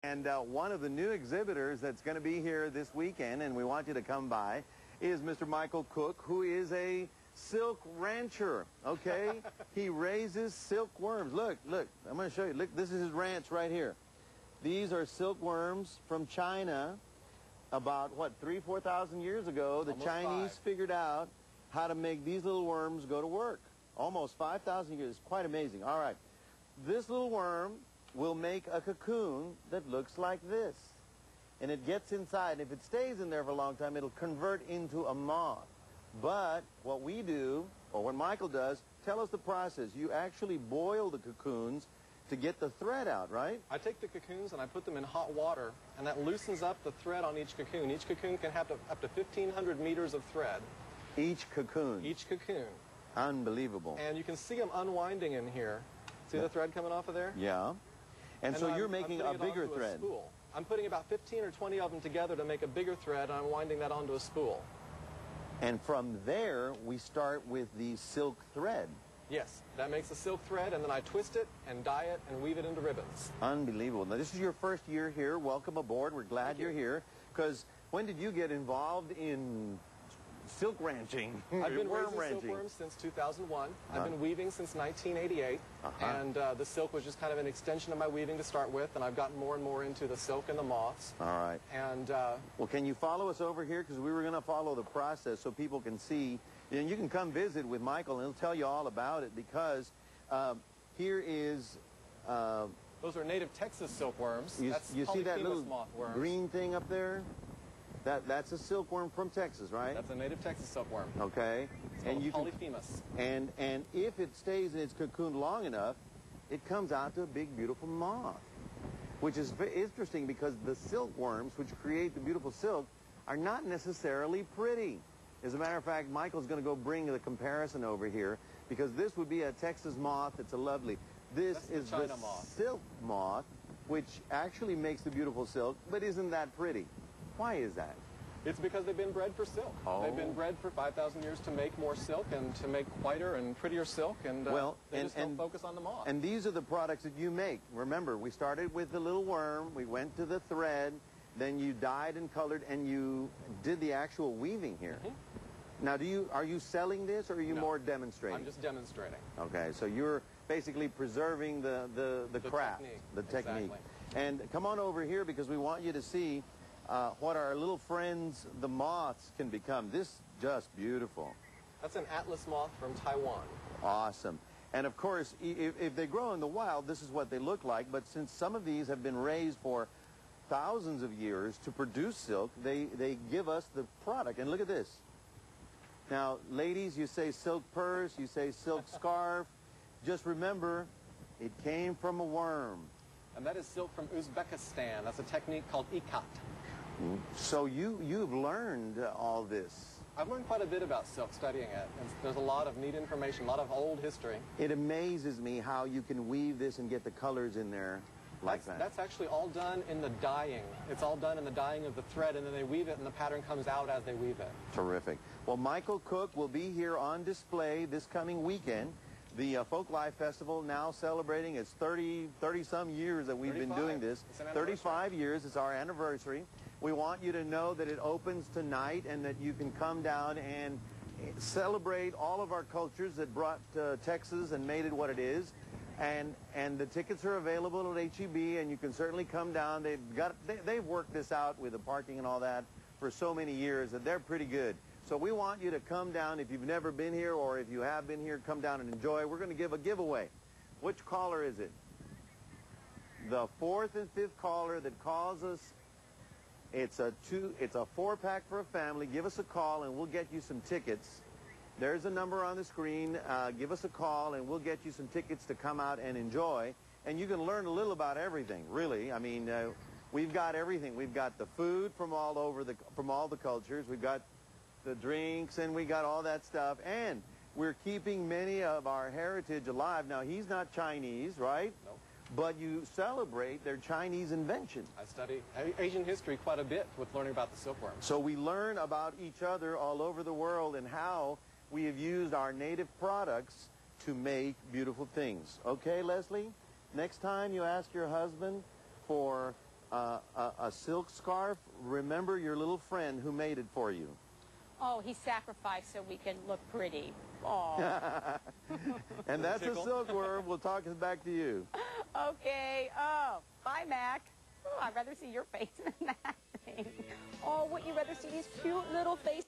And one of the new exhibitors that's going to be here this weekend, and we want you to come by, is Mr. Michael Cook, who is a silk rancher, okay? He raises silkworms. Look, I'm going to show you. Look, this is his ranch right here. These are silkworms from China. About, what, 4,000 years ago, the Chinese figured out how to make these little worms go to work. Almost 5,000 years. It's quite amazing. All right. This little worm will make a cocoon that looks like this. And it gets inside. And if it stays in there for a long time, it'll convert into a moth. But what we do, or what Michael does, tell us the process. You actually boil the cocoons to get the thread out, right? I take the cocoons and I put them in hot water, and that loosens up the thread on each cocoon. Each cocoon can have up to 1,500 meters of thread. Each cocoon? Each cocoon. Unbelievable. And you can see them unwinding in here. See the thread coming off of there? Yeah. And so you're making a bigger thread. I'm putting about 15 or 20 of them together to make a bigger thread, and I'm winding that onto a spool. And from there, we start with the silk thread. Yes, that makes a silk thread, and then I twist it and dye it and weave it into ribbons. Unbelievable. Now, this is your first year here. Welcome aboard. We're glad you're here. Because when did you get involved in silk ranching? I've been raising silkworms since 2001. I've been weaving since 1988. And the silk was just kind of an extension of my weaving to start with, and I've gotten more and more into the silk and the moths. All right. And well, can you follow us over here? Because we were going to follow the process so people can see. And you can come visit with Michael, and he'll tell you all about it, because here is... those are native Texas silkworms. You see that little green thing up there? That's a silkworm from Texas, right? That's a native Texas silkworm. Okay. It's called polyphemus. And if it stays in its cocoon long enough, it comes out to a big, beautiful moth, which is interesting because the silkworms, which create the beautiful silk, are not necessarily pretty. As a matter of fact, Michael's going to go bring the comparison over here, because this would be a Texas moth. It's a lovely... This is the silk moth, which actually makes the beautiful silk, but isn't that pretty. Why is that? It's because they've been bred for silk. Oh. They've been bred for 5,000 years to make more silk and to make whiter and prettier silk, and they just don't focus on the moth. And these are the products that you make. Remember, we started with the little worm, we went to the thread, then you dyed and colored, and you did the actual weaving here. Now, are you selling this, or are you more demonstrating? I'm just demonstrating. Okay, so you're basically preserving the craft, the technique. And come on over here, because we want you to see what our little friends, the moths, can become. This just beautiful. That's an atlas moth from Taiwan. Awesome. And of course, if they grow in the wild, this is what they look like. But since some of these have been raised for thousands of years to produce silk, they give us the product. And look at this. Now, ladies, you say silk purse, you say silk scarf. Just remember, it came from a worm. And that is silk from Uzbekistan. That's a technique called ikat. So you've learned all this. I've learned quite a bit about silk studying it. And there's a lot of neat information, a lot of old history. It amazes me how you can weave this and get the colors in there like that. That's actually all done in the dyeing. It's all done in the dyeing of the thread, and then they weave it, and the pattern comes out as they weave it. Terrific. Well, Michael Cook will be here on display this coming weekend. The Folk Life Festival, now celebrating its 30-some years that we've been doing this. 35 years. It's our anniversary. We want you to know that it opens tonight and that you can come down and celebrate all of our cultures that brought Texas and made it what it is. And the tickets are available at HEB, and you can certainly come down. They've worked this out with the parking and all that for so many years that they're pretty good. So we want you to come down. If you've never been here, or if you have been here, come down and enjoy. We're going to give a giveaway. Which caller is it? The 4th and 5th caller that calls us. It's a 4-pack for a family. Give us a call, and we'll get you some tickets. There's a number on the screen. Give us a call, and we'll get you some tickets to come out and enjoy. And you can learn a little about everything, really. I mean, we've got everything. We've got the food from all over from all the cultures. We've got the drinks, and we got all that stuff. And we're keeping many of our heritage alive. Now, he's not Chinese, right? No. But you celebrate their Chinese invention. I study Asian history quite a bit with learning about the silkworm. So we learn about each other all over the world and how we have used our native products to make beautiful things. Okay, Leslie? Next time you ask your husband for a silk scarf, remember your little friend who made it for you. Oh, he sacrificed so we can look pretty. Oh. And that's a silkworm. We'll talk it back to you. Okay. Oh, bye, Mac. Oh, I'd rather see your face than that thing. Oh, wouldn't you rather see these cute little faces?